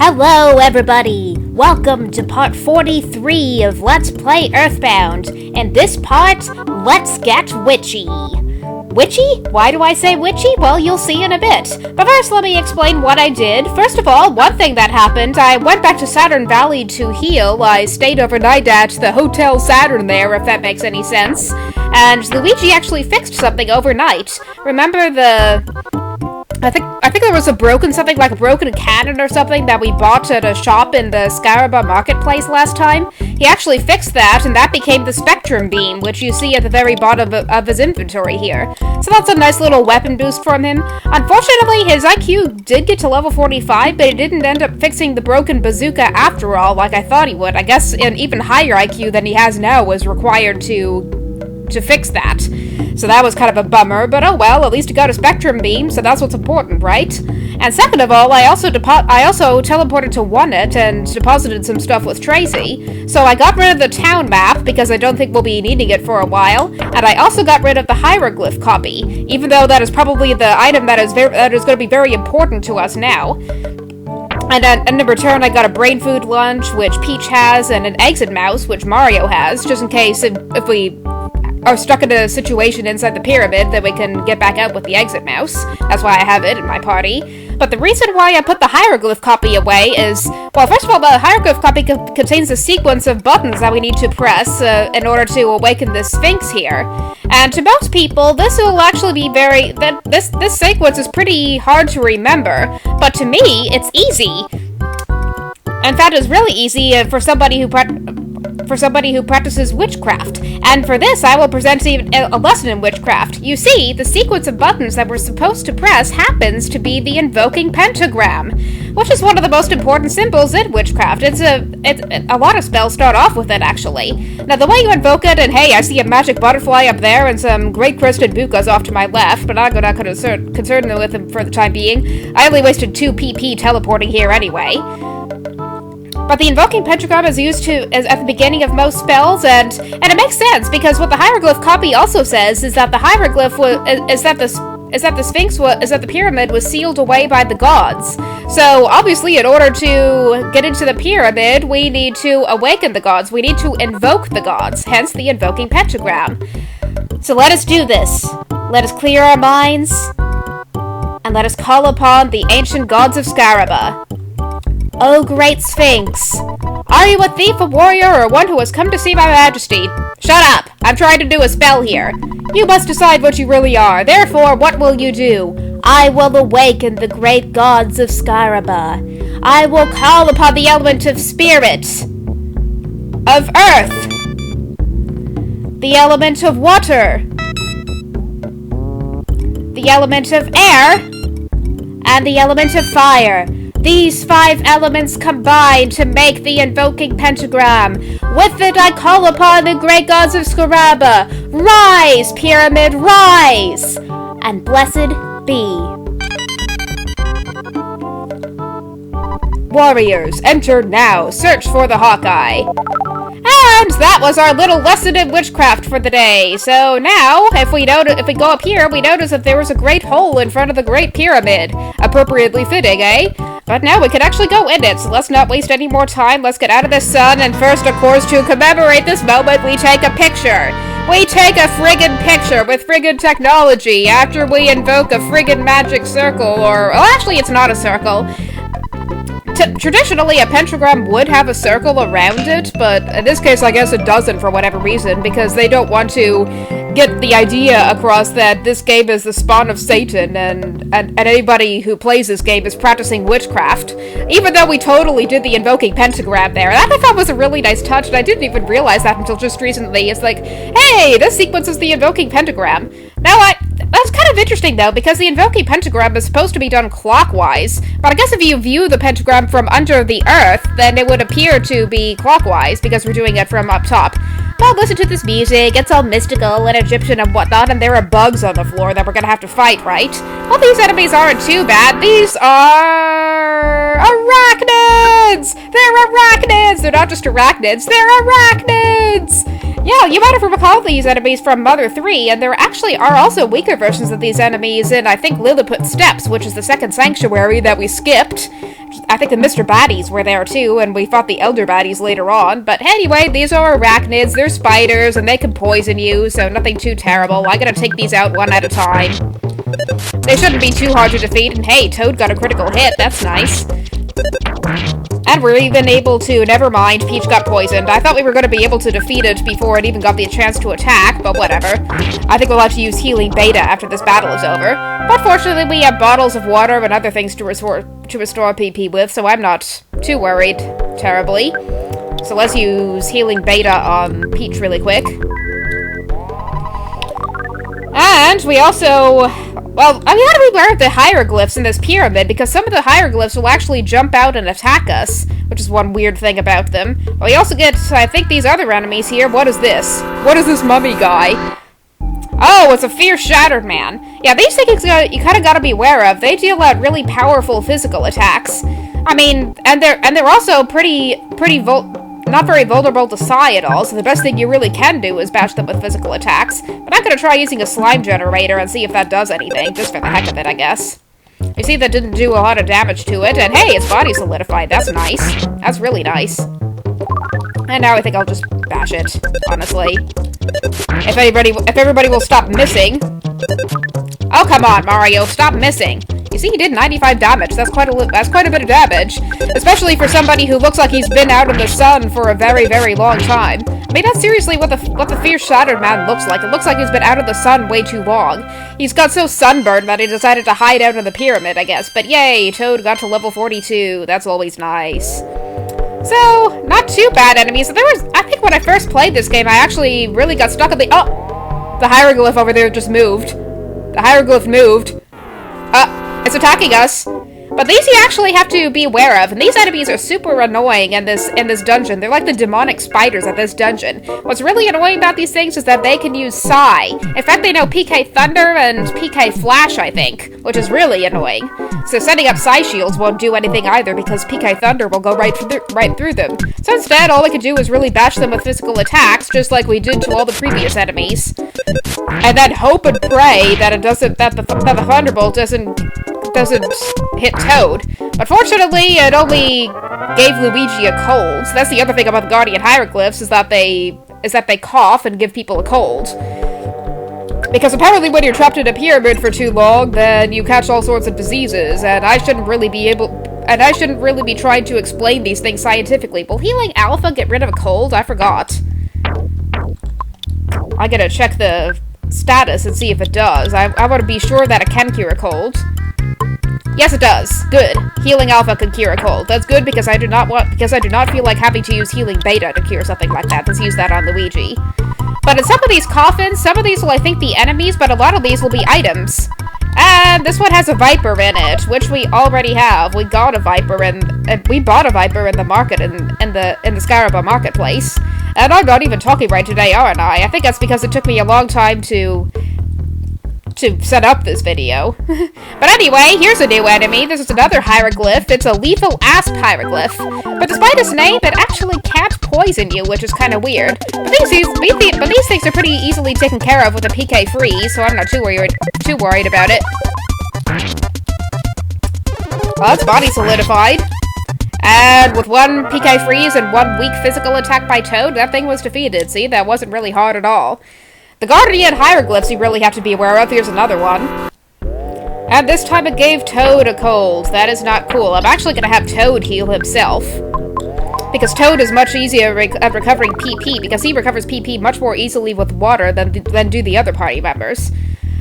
Hello everybody! Welcome to part 43 of Let's Play Earthbound. In this part, let's get witchy. Witchy? Why do I say witchy? Well, you'll see in a bit. But first, let me explain what I did. First of all, one thing that happened, I went back to Saturn Valley to heal. I stayed overnight at the Hotel Saturn there, if that makes any sense. And Luigi actually fixed something overnight. Remember I think there was a broken cannon or something that we bought at a shop in the Scaraba marketplace last time. He actually fixed that, and that became the Spectrum Beam, which you see at the very bottom of his inventory here. So that's a nice little weapon boost from him. Unfortunately, his IQ did get to level 45, but he didn't end up fixing the broken bazooka after all, like I thought he would. I guess an even higher IQ than he has now was required to fix that. So that was kind of a bummer, but oh well, at least he got a Spectrum Beam, so that's what's important, right? And second of all, I also teleported to Oneit and deposited some stuff with Tracy. So I got rid of the town map, because I don't think we'll be needing it for a while, and I also got rid of the hieroglyph copy, even though that is probably the item that is going to be very important to us now. And in return, I got a brain food lunch, which Peach has, and an exit mouse, which Mario has, just in case if we are stuck in a situation inside the pyramid, that we can get back out with the exit mouse. That's why I have it in my party. But the reason why I put the hieroglyph copy away is, well, first of all, the hieroglyph copy contains a sequence of buttons that we need to press in order to awaken the Sphinx here. And to most people, this will actually be this sequence is pretty hard to remember, but to me, it's easy. In fact, it's really easy for somebody who practices witchcraft. And for this, I will present a lesson in witchcraft. You see, the sequence of buttons that we're supposed to press happens to be the invoking pentagram, which is one of the most important symbols in witchcraft. A lot of spells start off with it, actually. Now, the way you invoke it, and hey, I see a magic butterfly up there and some great crested bukas off to my left, but I'm not going to concern them with them for the time being. I only wasted 2 PP teleporting here anyway. But the invoking pentagram is used at the beginning of most spells, and it makes sense, because what the hieroglyph copy also says is that the hieroglyph is that the pyramid was sealed away by the gods. So obviously, in order to get into the pyramid, we need to awaken the gods. We need to invoke the gods, hence the invoking pentagram. So let us do this. Let us clear our minds, and let us call upon the ancient gods of Scaraba. O great Sphinx, are you a thief, a warrior, or one who has come to see my majesty? Shut up! I'm trying to do a spell here. You must decide what you really are. Therefore, what will you do? I will awaken the great gods of Scaraba. I will call upon the element of spirit, of earth, the element of water, the element of air, and the element of fire. These 5 elements combine to make the invoking pentagram. With it I call upon the great gods of Scaraba. Rise, pyramid, rise! And blessed be. Warriors, enter now. Search for the Hawkeye. And that was our little lesson in witchcraft for the day. So now, if we go up here, we notice that there was a great hole in front of the Great Pyramid. Appropriately fitting, eh? But now we can actually go in it, so let's not waste any more time. Let's get out of the sun, and first, of course, to commemorate this moment, we take a picture. We take a friggin' picture with friggin' technology after we invoke a friggin' magic circle, or... well, actually, it's not a circle. Traditionally, a pentagram would have a circle around it, but in this case, I guess it doesn't for whatever reason, because they don't want to get the idea across that this game is the spawn of Satan, and anybody who plays this game is practicing witchcraft, even though we totally did the invoking pentagram there. That I thought was a really nice touch, and I didn't even realize that until just recently. It's like, hey, this sequence is the invoking pentagram. Now, that's kind of interesting, though, because the invoking pentagram is supposed to be done clockwise, but I guess if you view the pentagram from under the earth, then it would appear to be clockwise, because we're doing it from up top. Well, listen to this music, it's all mystical and Egyptian and whatnot, and there are bugs on the floor that we're gonna have to fight, right? Well, these enemies aren't too bad. These are... arachnids! They're arachnids! They're not just arachnids, they're arachnids! Yeah, you might have recalled these enemies from Mother 3, and there actually are also weaker versions of these enemies in, I think, Lilliput Steppes, which is the second sanctuary that we skipped. I think the Mr. Baddies were there too, and we fought the Elder Baddies later on. But anyway, these are arachnids, they're spiders, and they can poison you, so nothing too terrible. I gotta take these out one at a time. They shouldn't be too hard to defeat, and hey, Toad got a critical hit, that's nice. And we're even able to, never mind, Peach got poisoned. I thought we were going to be able to defeat it before it even got the chance to attack, but whatever. I think we'll have to use Healing Beta after this battle is over. But fortunately, we have bottles of water and other things to restore PP with, so I'm not too worried terribly. So let's use Healing Beta on Peach really quick. And we also... Well, I gotta be aware of the hieroglyphs in this pyramid, because some of the hieroglyphs will actually jump out and attack us, which is one weird thing about them. We also get, I think, these other enemies here. What is this? What is this mummy guy? Oh, it's a fierce shattered man. Yeah, these things you kind of gotta be aware of. They deal out really powerful physical attacks. I mean, and they're also not very vulnerable to psi at all, so the best thing you really can do is bash them with physical attacks. But I'm gonna try using a slime generator and see if that does anything, just for the heck of it, I guess. You see, that didn't do a lot of damage to it, and hey, its body solidified. That's nice. That's really nice. And now I think I'll just bash it, honestly. If everybody will stop missing. Oh, come on, Mario, stop missing. You see, he did 95 damage. That's quite a bit of damage, especially for somebody who looks like he's been out in the sun for a very, very long time. I mean, that's seriously what the fierce shattered man looks like. It looks like he's been out of the sun way too long. He's got so sunburned that he decided to hide out in the pyramid, I guess. But yay, Toad got to level 42. That's always nice. So, not too bad enemies. I think when I first played this game, I actually really got stuck at the hieroglyph over there just moved. The hieroglyph moved. It's attacking us. But these you actually have to be aware of, and these enemies are super annoying in this dungeon. They're like the demonic spiders at this dungeon. What's really annoying about these things is that they can use Psi. In fact, they know PK Thunder and PK Flash, I think, which is really annoying. So setting up Psi shields won't do anything either, because PK Thunder will go right through them. So instead, all we can do is really bash them with physical attacks, just like we did to all the previous enemies. And then hope and pray that the Thunderbolt doesn't hit Toad. But fortunately, it only gave Luigi a cold. So that's the other thing about the Guardian Hieroglyphs, is that they cough and give people a cold. Because apparently when you're trapped in a pyramid for too long, then you catch all sorts of diseases, and I shouldn't really be trying to explain these things scientifically. Will healing Alpha get rid of a cold? I forgot. I gotta check the status and see if it does. I want to be sure that it can cure a cold. Yes, it does. Good. Healing Alpha can cure a cold. That's good because I do not feel like having to use Healing Beta to cure something like that. Let's use that on Luigi. But in some of these coffins, some of these will, I think, be enemies, but a lot of these will be items. And this one has a Viper in it, which we already have. We got a Viper we bought a Viper in the market in the Scaraba marketplace. And I'm not even talking right today, aren't I? I think that's because it took me a long time to set up this video. But anyway, here's a new enemy. This is another hieroglyph. It's a lethal asp hieroglyph. But despite its name, it actually can't poison you, which is kind of weird. But these things are pretty easily taken care of with a PK freeze, so I'm not too worried about it. Well, its body solidified. And with one PK freeze and one weak physical attack by Toad, that thing was defeated. See, that wasn't really hard at all. The Guardian Hieroglyphs you really have to be aware of. Here's another one. And this time it gave Toad a cold. That is not cool. I'm actually going to have Toad heal himself. Because Toad is much easier at recovering PP, because he recovers PP much more easily with water than do the other party members.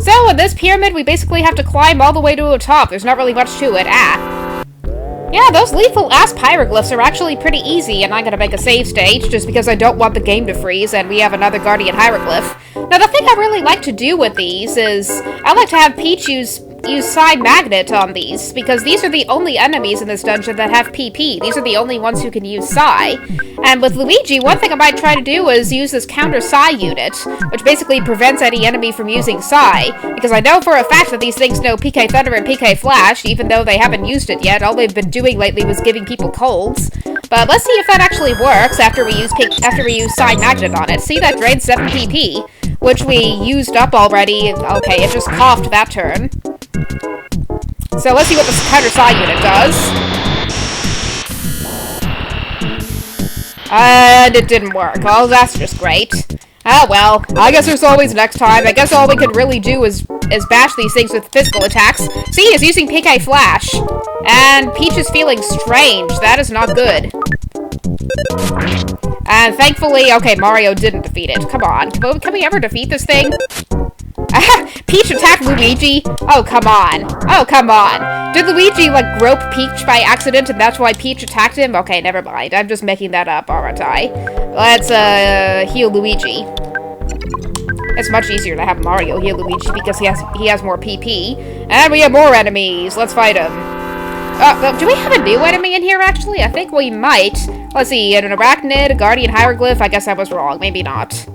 So in this pyramid, we basically have to climb all the way to the top. There's not really much to it. Yeah, those lethal asp hieroglyphs are actually pretty easy, and I'm gonna make a save stage just because I don't want the game to freeze, and we have another Guardian Hieroglyph. Now, the thing I really like to do with these is, I like to have Peach use Psi Magnet on these, because these are the only enemies in this dungeon that have PP. These are the only ones who can use Psi. And with Luigi, one thing I might try to do is use this counter Psi unit, which basically prevents any enemy from using Psi, because I know for a fact that these things know PK Thunder and PK Flash, even though they haven't used it yet. All they've been doing lately was giving people colds. But let's see if that actually works after we use Psi Magnet on it. See, that drains 7 PP, which we used up already. Okay, it just coughed that turn. So let's see what the counter Psi unit does. And it didn't work. Oh, that's just great. Oh well, I guess there's always next time. I guess all we could really do is bash these things with physical attacks. See, he's using PK Flash. And Peach is feeling strange. That is not good. And thankfully, okay, Mario didn't defeat it. Come on. Can we ever defeat this thing? Peach attacked Luigi? Oh, come on. Oh, come on. Did Luigi, like, grope Peach by accident and that's why Peach attacked him? Okay, never mind. I'm just making that up, aren't I? Let's, heal Luigi. It's much easier to have Mario heal Luigi because he has more PP. And we have more enemies. Let's fight him. Do we have a new enemy in here, actually? I think we might. Let's see. An arachnid, a guardian hieroglyph. I guess I was wrong. Maybe not.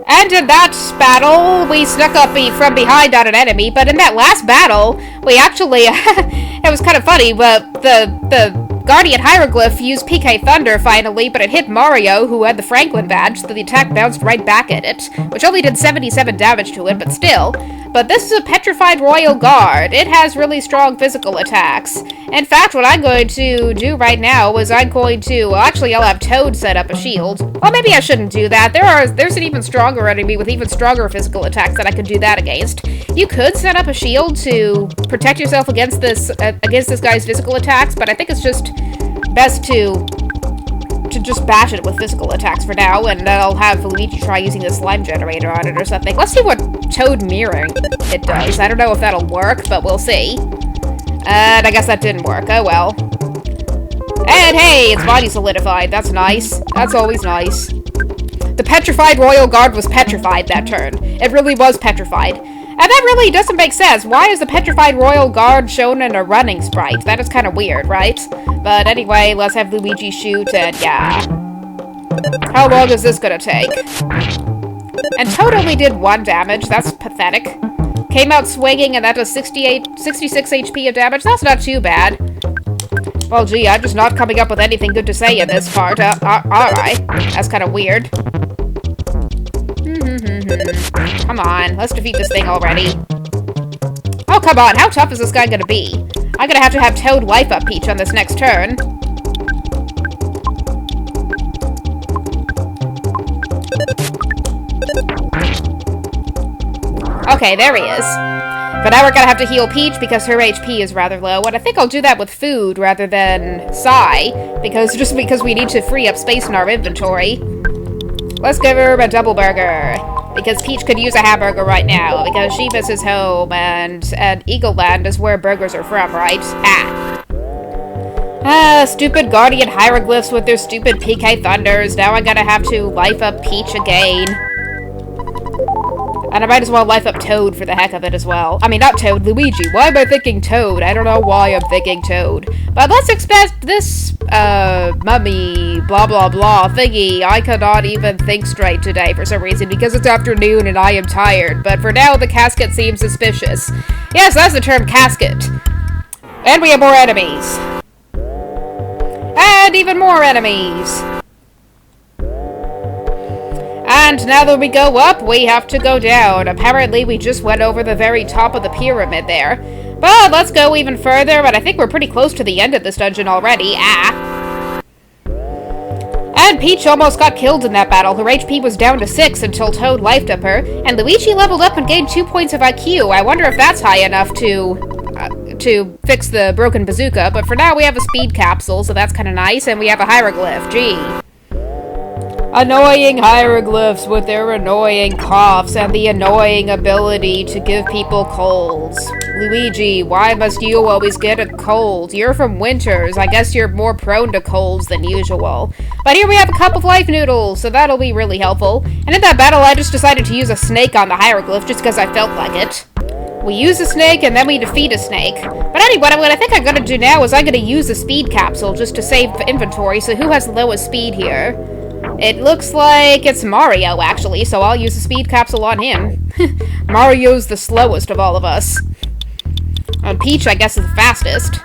And in that battle, we snuck up from behind on an enemy, but in that last battle, we actually, it was kind of funny, but the Guardian Hieroglyph used PK Thunder finally, but it hit Mario, who had the Franklin badge, so the attack bounced right back at it, which only did 77 damage to it, but still. But this is a Petrified Royal Guard. It has really strong physical attacks. In fact, what I'm going to do right now is I'm going to... Well, actually, I'll have Toad set up a shield. Well, maybe I shouldn't do that. There's an even stronger enemy with even stronger physical attacks that I could do that against. You could set up a shield to protect yourself against this guy's physical attacks, but I think it's just best to just bash it with physical attacks for now, and I'll have Luigi try using the slime generator on it or something. Let's see what Toad mirroring it does. I don't know if that'll work, but we'll see. And I guess that didn't work. Oh well. And hey, its body solidified. That's nice. That's always nice. The Petrified Royal Guard was petrified that turn. It really was petrified. And that really doesn't make sense. Why is the Petrified Royal Guard shown in a running sprite? That is kind of weird, right? But anyway, let's have Luigi shoot, and yeah. How long is this gonna take? And Toad only did 1 damage. That's pathetic. Came out swinging, and that does 66 HP of damage. That's not too bad. Well, gee, I'm just not coming up with anything good to say in this part. Alright. That's kind of weird. Come on, let's defeat this thing already. Oh, come on, how tough is this guy gonna be? I'm gonna have to have Toad life up Peach on this next turn. Okay, there he is. But now we're gonna have to heal Peach because her HP is rather low, and I think I'll do that with food rather than Psy, because we need to free up space in our inventory. Let's give her a double burger. Because Peach could use a hamburger right now, because she misses home, and Eagle Land is where burgers are from, right? Stupid Guardian Hieroglyphs with their stupid PK Thunders. Now I gotta have to life up Peach again. And I might as well life up Toad for the heck of it as well. I mean, not Toad, Luigi. Why am I thinking Toad? I don't know why I'm thinking Toad. But let's expect this, mummy, blah blah blah thingy. I cannot even think straight today for some reason because it's afternoon and I am tired. But for now, the casket seems suspicious. Yes, that's the term casket. And we have more enemies. And even more enemies. And now that we go up, we have to go down. Apparently, we just went over the very top of the pyramid there. But let's go even further, but I think we're pretty close to the end of this dungeon already. And Peach almost got killed in that battle. Her HP was down to 6 until Toad lifed up her. And Luigi leveled up and gained 2 points of IQ. I wonder if that's high enough to fix the broken bazooka. But for now, we have a speed capsule, so that's kind of nice. And we have a hieroglyph. Gee. Annoying hieroglyphs with their annoying coughs and the annoying ability to give people colds. Luigi, why must you always get a cold? You're from Winters. I guess you're more prone to colds than usual. But here we have a cup of life noodles, so that'll be really helpful. And in that battle, I just decided to use a snake on the hieroglyph just because I felt like it. We use a snake, and then we defeat a snake. But anyway, what I think I'm gonna do now is I'm gonna use a speed capsule just to save inventory, so who has the lowest speed here? It looks like it's Mario, actually, so I'll use the speed capsule on him. Mario's the slowest of all of us. And Peach, I guess, is the fastest.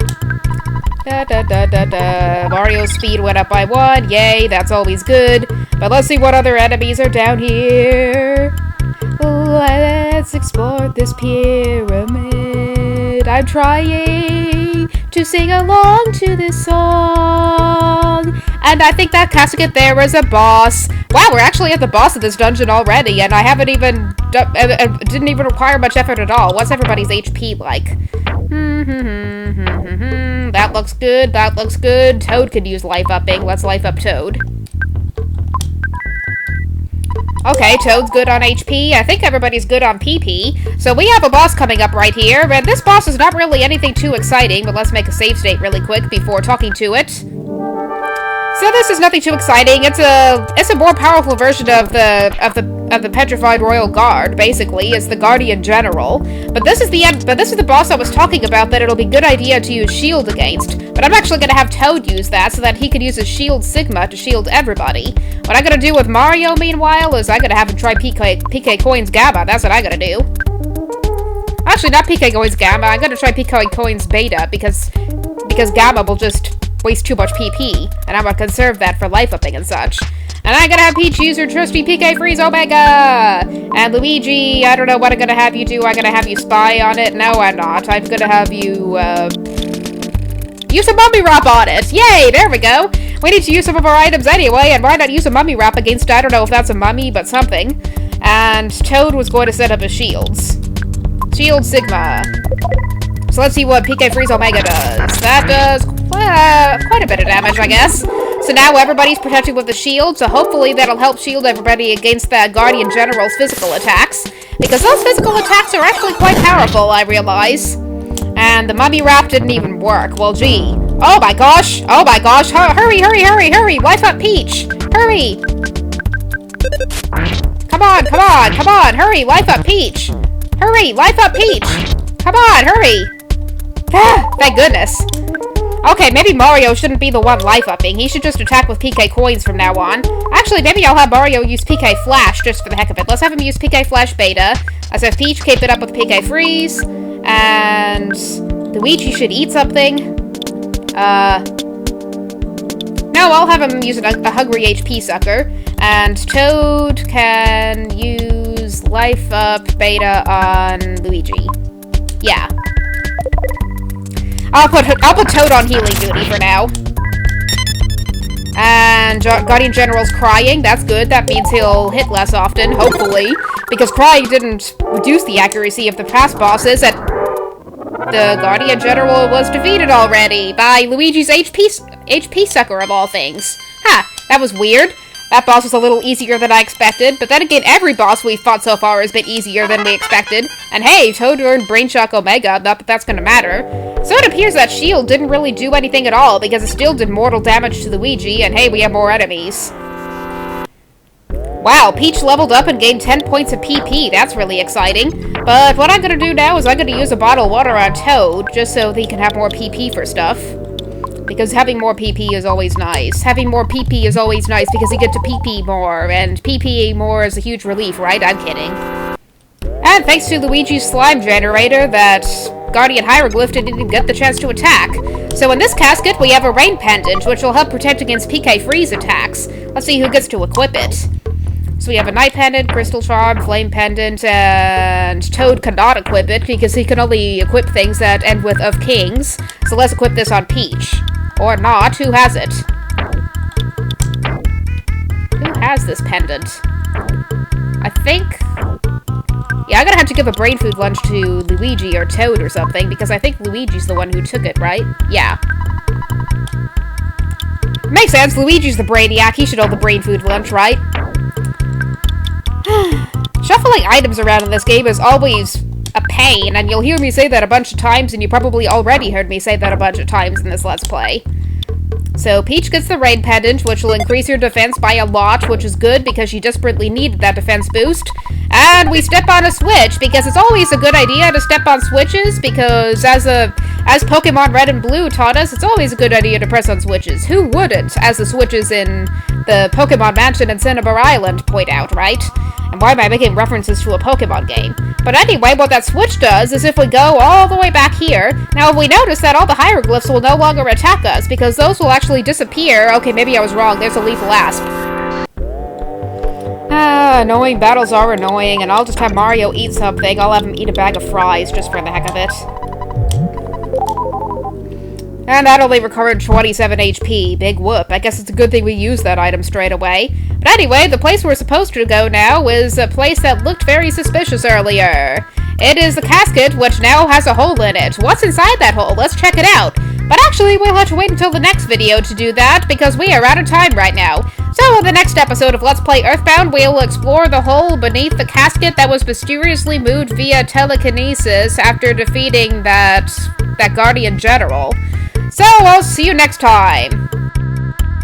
Mario's speed went up by 1. Yay, that's always good. But let's see what other enemies are down here. Let's explore this pyramid. I'm trying to sing along to this song. And I think that casket there is a boss. Wow, we're actually at the boss of this dungeon already, and I haven't even didn't even require much effort at all. What's everybody's HP like? That looks good, that looks good. Toad could use life upping. Let's life up Toad. Okay, Toad's good on HP. I think everybody's good on PP. So we have a boss coming up right here, and this boss is not really anything too exciting, but let's make a save state really quick before talking to it. So this is nothing too exciting. It's a more powerful version of the Petrified Royal Guard. Basically, it's the Guardian General. But this is the boss I was talking about that it'll be a good idea to use shield against. But I'm actually gonna have Toad use that so that he could use his shield Sigma to shield everybody. What I'm gonna do with Mario, meanwhile, is I'm gonna have him try PK Coins Gamma. That's what I'm gonna do. Actually, not PK Coins Gamma. I'm gonna try PK Coins Beta because Gamma will just waste too much PP, and I'm gonna conserve that for life upping and such. And I'm gonna have Peach use her trusty PK Freeze Omega! And Luigi, I don't know what I'm gonna have you do. I'm gonna have you spy on it. No, I'm not. I'm gonna have you, use a mummy wrap on it! Yay! There we go! We need to use some of our items anyway, and why not use a mummy wrap against, I don't know if that's a mummy, but something. And Toad was going to set up his shields. Shield Sigma. So let's see what PK Freeze Omega does. That does quite a bit of damage, I guess. So now everybody's protected with the shield, so hopefully that'll help shield everybody against the Guardian General's physical attacks. Because those physical attacks are actually quite powerful, I realize. And the mummy wrap didn't even work. Well, gee. Oh my gosh! Oh my gosh! Hurry, hurry, hurry, hurry! Life up Peach! Hurry! Come on, come on, come on! Hurry, life up Peach! Hurry, life up Peach! Come on, hurry! Ah, thank goodness. Okay, maybe Mario shouldn't be the one life-upping. He should just attack with PK Coins from now on. Actually, maybe I'll have Mario use PK Flash just for the heck of it. Let's have him use PK Flash Beta. Let's have Peach keep it up with PK Freeze. And Luigi should eat something. No, I'll have him use a Hungry HP Sucker. And Toad can use Life Up Beta on Luigi. Yeah. I'll put Toad on healing duty for now. And Guardian General's crying. That's good. That means he'll hit less often, hopefully. Because crying didn't reduce the accuracy of the past bosses, and the Guardian General was defeated already by Luigi's HP Sucker of all things. Ha! That was weird. That boss was a little easier than I expected, but then again, every boss we've fought so far has been easier than we expected. And hey, Toad earned Brain Shock Omega, not that that's gonna matter. So it appears that shield didn't really do anything at all, because it still did mortal damage to Luigi, and hey, we have more enemies. Wow, Peach leveled up and gained 10 points of PP, that's really exciting. But what I'm gonna do now is I'm gonna use a bottle of water on Toad, just so he can have more PP for stuff. Because having more PP is always nice. Having more PP is always nice because you get to PP more, and PP more is a huge relief, right? I'm kidding. And thanks to Luigi's slime generator, that Guardian Hieroglyph didn't even get the chance to attack. So in this casket, we have a Rain Pendant, which will help protect against PK Freeze attacks. Let's see who gets to equip it. So we have a Night Pendant, Crystal Charm, Flame Pendant, and Toad cannot equip it because he can only equip things that end with of Kings. So let's equip this on Peach. Or not. Who has it? Who has this pendant? I think... Yeah, I'm gonna have to give a brain food lunch to Luigi or Toad or something, because I think Luigi's the one who took it, right? Yeah. Makes sense. Luigi's the brainiac. He should own the brain food lunch, right? Shuffling items around in this game is always a pain, and you'll hear me say that a bunch of times, and you probably already heard me say that a bunch of times in this Let's Play. So Peach gets the Rain Pendant, which will increase her defense by a lot, which is good because she desperately needed that defense boost. And we step on a switch, because it's always a good idea to step on switches, because as Pokemon Red and Blue taught us, it's always a good idea to press on switches. Who wouldn't, as the switches in the Pokemon Mansion and Cinnabar Island point out, right? And why am I making references to a Pokemon game? But anyway, what that switch does is if we go all the way back here, now if we notice that all the hieroglyphs will no longer attack us, because those will actually disappear. Okay, maybe I was wrong. There's a lethal asp. Annoying battles are annoying, and I'll just have Mario eat something. I'll have him eat a bag of fries just for the heck of it. And that only recovered 27 HP. Big whoop. I guess it's a good thing we used that item straight away. But anyway, the place we're supposed to go now is a place that looked very suspicious earlier. It is the casket, which now has a hole in it. What's inside that hole? Let's check it out. But actually, we'll have to wait until the next video to do that, because we are out of time right now. So in the next episode of Let's Play Earthbound, we'll explore the hole beneath the casket that was mysteriously moved via telekinesis after defeating that Guardian General. So I'll see you next time.